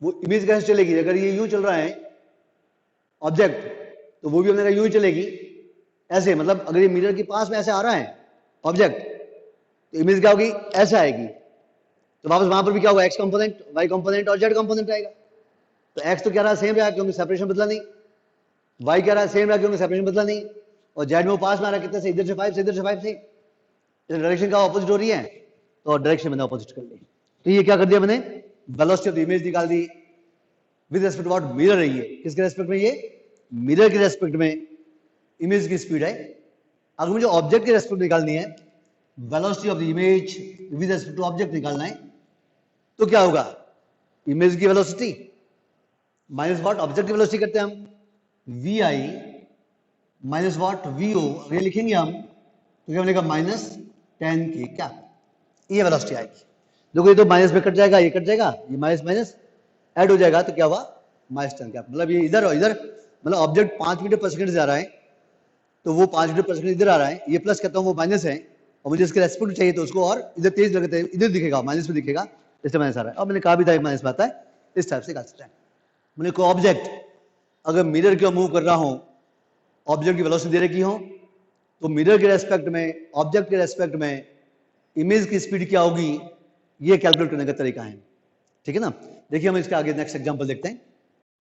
Speaker 1: वो इमेज कैसे चलेगी, अगर ये यूं चल रहा है ऑब्जेक्ट, तो वो भी हमने कहा यूं ही चलेगी ऐसे, मतलब अगर ये मिरर के पास में ऐसे आ रहा है ऑब्जेक्ट, तो इमेज क्या होगी, ऐसे आएगी। तो वापस वहां पर भी क्या होगा, एक्स कंपोनेंट, वाई कंपोनेंट और जेड कंपोनेंट आएगा। तो एक्स तो क्या रहा सेम रहा क्योंकि सेपरेशन बदला नहीं, वाई क्या रहा सेम रहा क्योंकि सेपरेशन बदला नहीं, और जेड में वो पास में आ रहा कितने से, इधर से 5 से, इधर से 5 से, डायरेक्शन का ऑपोजिट हो रही है तो डायरेक्शन मैंने ऑपोजिट कर ली। तो ये क्या कर दिया मैंने, वेलोसिटी ऑफ द इमेज निकाल दी with respect to what, mirror है ये, किसके रेस्पेक्ट में, ये मिरर के रेस्पेक्ट में इमेज की स्पीड है। अगर मुझे ऑब्जेक्ट के रेस्पेक्ट निकालनी है, velocity of the image with respect to object निकालना है, तो क्या होगा, इमेज की वेलोसिटी माइनस व्हाट, ऑब्जेक्ट की वेलोसिटी करते हैं हम, V I minus what, V O, ये लिखेंगे हम तो क्या मिलेगा, -10k क्या, ये वेलोसिटी आएगी। देखो ये तो माइनस में कट जाएगा, ये कट जाएगा, ये माइनस माइनस ऐड हो जाएगा, तो क्या हुआ, -10 क्या, मतलब ये इधर और इधर, मतलब ऑब्जेक्ट 5 मीटर पर सेकंड से जा रहा है, तो वो 5 मीटर पर सेकंड इधर आ रहा है, ये प्लस कहता हूँ वो माइनस है, और मुझे इसके रेस्पेक्ट चाहिए तो उसको और इधर तेज लगते हैं, इधर दिखेगा, माइनस में दिखेगा, इसलिए माइनस आ रहा है। और मैंने कहा भी था माइनस में आता है, इस टाइप से कर सकते हैं। मैंने कोई ऑब्जेक्ट अगर मिरर के मूव कर रहा हूं, ऑब्जेक्ट की वेलोसिटी दे रखी हो, तो मिरर के रेस्पेक्ट में, ऑब्जेक्ट के रेस्पेक्ट में इमेज की स्पीड क्या होगी, ये कैलकुलेट करने का तरीका है, ठीक है ना। देखिए हम इसके आगे नेक्स्ट एग्जांपल देखते हैं।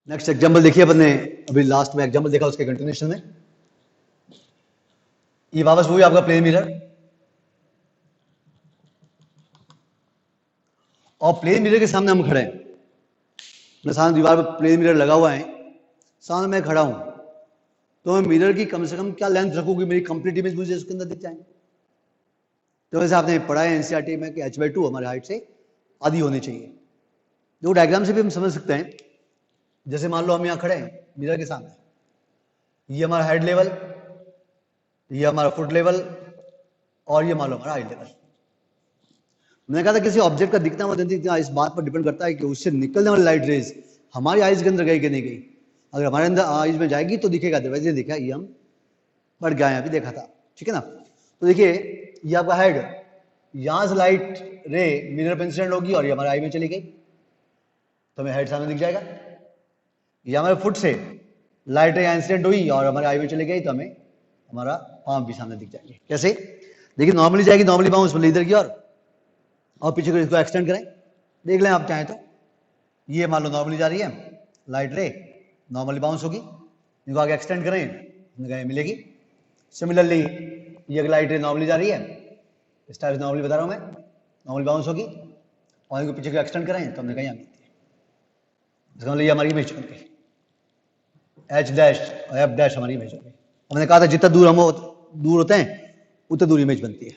Speaker 1: नेक्स्ट एग्जांपल देखिए, अपन ने अभी लास्ट में एग्जांपल देखा, उसके कंटिन्यूएशन में ये वापस वही आपका प्लेन मिरर, और प्लेन मिरर के सामने हम खड़े हैं, मेरे सामने दीवार पर प्लेन मिरर लगा हुआ है, सामने मैं खड़ा हूं, तो मैं मिरर की कम से कम क्या लेंथ रखूंगी, मेरी कंप्लीट इमेज मुझे उसके अंदर दिख जाए। तो वैसे आपने पढ़ा है एनसीईआरटी में कि h/2 हमारे हाइट से आधी होनी चाहिए। जो डायग्राम से भी हम समझ सकते हैं, जैसे मान लो हम यहाँ खड़े हैं मिरर के सामने, ये हमारा हेड लेवल, ये हमारा फुट लेवल, और ये मान लो हमारा आई लेवल। मैंने कहा था किसी ऑब्जेक्ट का दिखना व दिखना इस बात पर डिपेंड करता है कि उससे निकलने वाली लाइट रेज हमारी आइज के अंदर गई कि नहीं गई। अगर हमारे अंदर आइज में जाएगी तो दिखेगा, अदरवाइज नहीं दिखा। ये हम बढ़ गया है, अभी देखा था, ठीक है ना। तो देखिए ये आपका हेड, यहां से लाइट रे मिरर पे इंसिडेंट होगी और ये हमारे आई में चली गई तो हमें हेड सामने दिख जाएगा। ये हमारे फुट से लाइट रे इंसिडेंट हुई और हमारे आई में चली गई तो हमें हमारा पाम भी सामने दिख जाएंगे। कैसे? देखिए नॉर्मली जाएगी, नॉर्मली पाम उसमें इधर की और पीछे को इसको एक्सटेंड करें, देख लें आप चाहें तो। ये मान लो नॉर्मली जा रही है लाइट रे, नॉर्मली बाउंस होगी, इनको आगे एक्सटेंड करें मिलेगी। सिमिलरली ये लाइट रे नॉर्मली जा रही है, इस टाइप से नॉर्मली बता रहा हूं मैं, नॉर्मली बाउंस होगी और इनको पीछे को एक्सटेंड करें तो हमने कहा यहाँ मिलती है। इसका मतलब ये हमारी इमेज बन गई, एच डैश और एफ डैश हमारी इमेज हो गई। हमने कहा था जितना दूर हम दूर होते हैं उतनी दूर इमेज बनती है।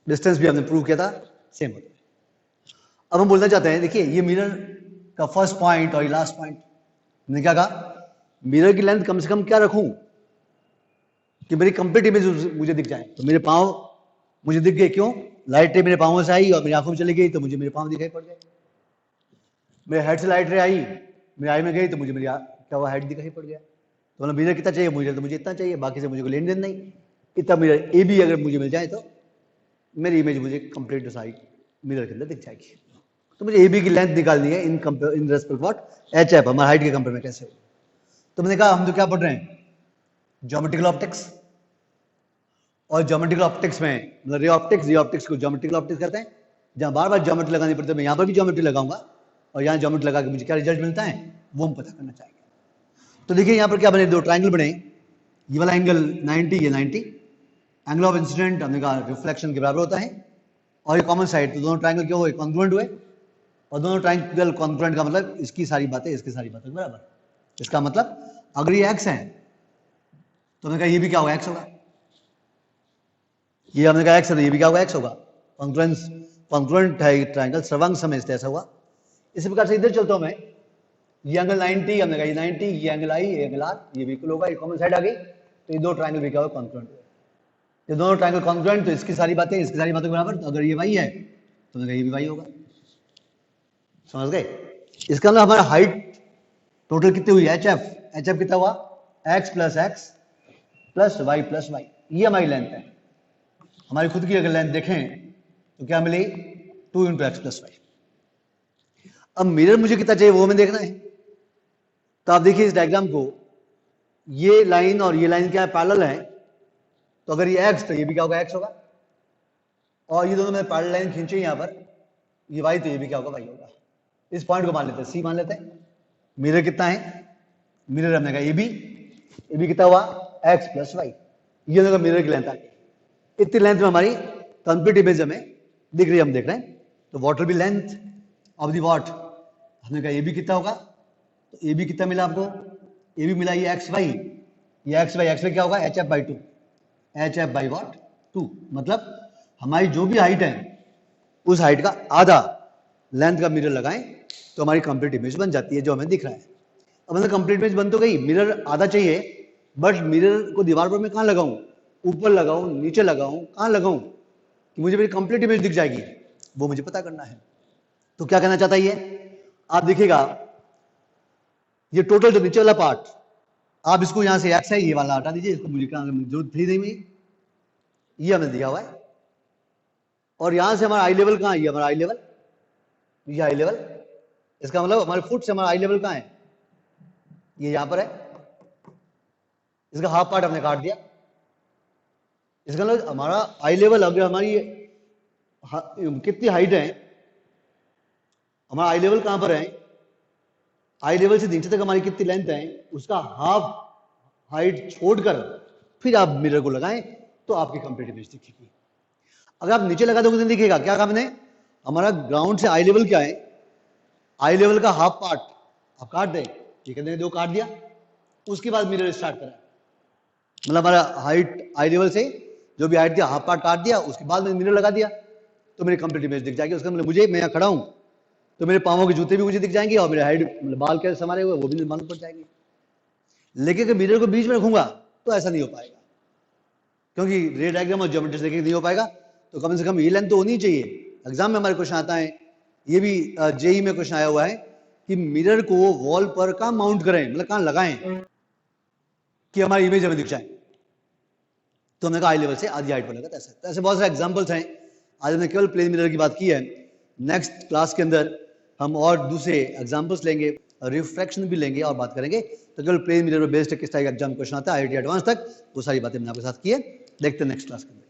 Speaker 1: डिस्टेंस भी हमने प्रूव किया था सेम होता है। अब हम बोलना चाहते हैं, देखिए ये मिरर का फर्स्ट पॉइंट और ये लास्ट पॉइंट, हमने क्या कहा मिरर की लेंथ कम से कम क्या रखूं कि मेरी कंप्लीट इमेज मुझे दिख जाए। तो मेरे पांव मुझे दिख गए, क्यों? लाइट रे मेरे पांवों से आई और मेरी आंखों में चली गई तो मुझे मेरे पांव दिखाई पड़ गए। मेरे हेड से लाइट रे आई मेरी आई में गई तो मुझे मेरी क्या हुआ, हेड दिखाई पड़ गया। तो मतलब मिरर कितना चाहिए मुझे, तो मुझे इतना चाहिए, बाकी से मुझे कोई लेन देन नहीं। इतना मिरर ए बी अगर मुझे मिल जाए तो मेरी इमेज मुझे कंप्लीट साइड मिरर के अंदर दिख जाएगी। तो मुझे ए बी की लेंथ निकालनी है in respect what H F, हमारा हाइट के कंपेयर में कैसे हो। तो मैंने कहा हम तो क्या पढ़ रहे हैं, ज्योमेट्रिकल ऑप्टिक्स, और ज्योमेट्रिकल ऑप्टिक्स में मतलब रे ऑप्टिक्स को ज्योमेट्रिकल ऑप्टिक्स कहते हैं। जहां बार बार ज्योमेट्री लगानी पड़ती है, मैं यहां पर भी ज्योमेट्री लगाऊंगा और यहाँ ज्योमेट्री लगा के मुझे क्या रिजल्ट मिलता है वो हम पता करना चाहेंगे। तो देखिए यहाँ पर क्या बने, दो ट्राइंगल बने, ये वाला एंगल 90, ये 90, एंगल ऑफ इंसिडेंट हमने कहा रिफ्लेक्शन के बराबर होता है, और ये कॉमन साइड, तो दोनों ट्राइंगल क्या हुए, कॉन्ग्रुएंट हुए। और दोनों ट्राइंगल कॉन्ग्रुएंट का मतलब इसकी सारी बातें इसकी सारी बातें बराबर। इसका मतलब अगर ये एक्स है तो हमने कहा ये भी क्या होगा, एक्स होगा। ये हमने कहा एक्स है तो ये भी क्या होगा, एक्स होगा। कॉन्ग्रुएंट है ट्राइंगल, सर्वांग समझते ऐसा हुआ। इसी प्रकार से इधर चलता हूं मैं, ये एंगल 90 हमने कहा ये 90, ये एंगल आई, ये एंगल आर, ये भी इक्वल होगा, ये कॉमन साइड आ गई तो ये दो ट्राइंगल भी क्या होगा, कॉन्ग्रुएंट। ये दोनों ट्राइंगल कॉन्ग्रुएंट तो इसकी सारी बातें के बराबर। तो अगर ये वाई है तो ये भी वाई होगा, समझ गए। इसका मतलब हमारा हाइट टोटल कितनी हुई, एच एफ कितना हुआ, एक्स प्लस वाई, ये हमारी लेंथ है। हमारी खुद की अगर लेंथ देखें तो क्या मिली, 2 × x + y। अब मिरर मुझे कितना चाहिए वो हमें देखना है। तो आप देखिए इस डायग्राम को, ये लाइन और ये लाइन क्या है, पैरेलल है। तो अगर ये x तो ये भी क्या होगा, x होगा। और ये दोनों मैंने पैरेलल लाइन खींची यहां पर, ये y तो ये भी क्या होगा, y होगा। इस पॉइंट को मान लेते हैं, C मान लेते हैं। मिरर कितना है, मिरर हमने कहा ए बी कितना हुआ, x + y, ये देखो मिरर की लेंथ आ गई। इतनी लेंथ में हमारी कंप्लीट इमेज हमें दिख रही है, हम देख रहे हैं। तो what will B length of the what, हमने कहा ए बी कितना होगा, तो ए बी कितना मिला आपको, ए बी मिला ये एक्स वाई, ये एक्स वाई क्या होगा, H F by 2, H F by what 2। मतलब हमारी जो भी हाइट है उस हाइट का आधा लेंथ का मिरर लगाएं तो हमारी कंप्लीट इमेज बन जाती है जो हमें दिख रहा है। अब मतलब कंप्लीट इमेज बन तो गई, मिरर आधा चाहिए, बट मिरर को दीवार पर मैं कहाँ लगाऊं, ऊपर लगाऊं, नीचे लगाऊं, कहाँ लगाऊं कि मुझे मेरी कंप्लीट इमेज दिख जाएगी, वो मुझे पता करना है। तो क्या कहना चाहता है ये, आप देखिएगा ये टोटल जो नीचे वाला पार्ट, आप इसको यहां से एक्स है ये वाला हटा दीजिए, इसको मुझे जरूरत थी नहीं, ये हमें दिया हुआ है। और यहां से हमारा आई लेवल कहाँ है, ये हमारा आई लेवल, ये आई लेवल। इसका मतलब हमारे फुट से हमारा आई लेवल कहाँ है, ये यहां पर है। इसका हाफ पार्ट हमने काट दिया। इसका मतलब हमारा आई लेवल, अगर हमारी कितनी हाइट है, हमारा आई लेवल कहां पर है, आई लेवल से नीचे तक हमारी कितनी लेंथ है, उसका हाफ हाइट छोड़कर फिर आप मिरर को लगाएं तो आपकी कंप्लीट इमेज दिखेगी। अगर आप नीचे लगा दोगे तो दिखेगा क्या, काम ने हमारा ग्राउंड से आई लेवल क्या है, आई लेवल का हाफ पार्ट आप काट दें, ये कहते हैं दो काट दिया, उसके बाद मिरर स्टार्ट करा, मतलब हमारा हाइट आई लेवल से जो भी हाइट थी हाफ पार्ट काट दिया, उसके बाद मैंने मिरर लगा दिया तो मेरी कंप्लीट इमेज दिख जाएगी। उसका मतलब मुझे, मैं यहाँ खड़ा हूं तो मेरे पांवों के जूते भी मुझे दिख जाएंगे और मेरे हाइट मतलब बाल कैसे समारे हुए वो भी मालूम पड़ जाएंगे। लेकिन अगर मिरर को बीच में रखूंगा तो ऐसा नहीं हो पाएगा, क्योंकि रे डायग्राम और ज्योमेट्री से नहीं हो पाएगा। तो कम से कम ये लेंथ तो होनी चाहिए। एग्जाम में हमारे क्वेश्चन आता है, ये भी जेई में क्वेश्चन आया हुआ है कि मिरर को वॉल पर कहाँ माउंट करें, मतलब कहाँ लगाएं कि हमारी इमेज हमें दिख जाए। तो हमने कहा आई लेवल से आधी हाइट पर लगा, ऐसे बहुत सारे एग्जाम्पल्स हैं। आज हमने केवल प्लेन मिरर की बात की है। नेक्स्ट क्लास के अंदर हम और दूसरे एग्जाम्पल्स लेंगे, रिफ्रैक्शन भी लेंगे और बात करेंगे। तो केवल प्लेन मिरर बेस्ड किस तरह का एग्जाम क्वेश्चन आता है IIT एडवांस तक, वो सारी बातें मैंने आपके साथ की है। देखते हैं नेक्स्ट क्लास के अंदर।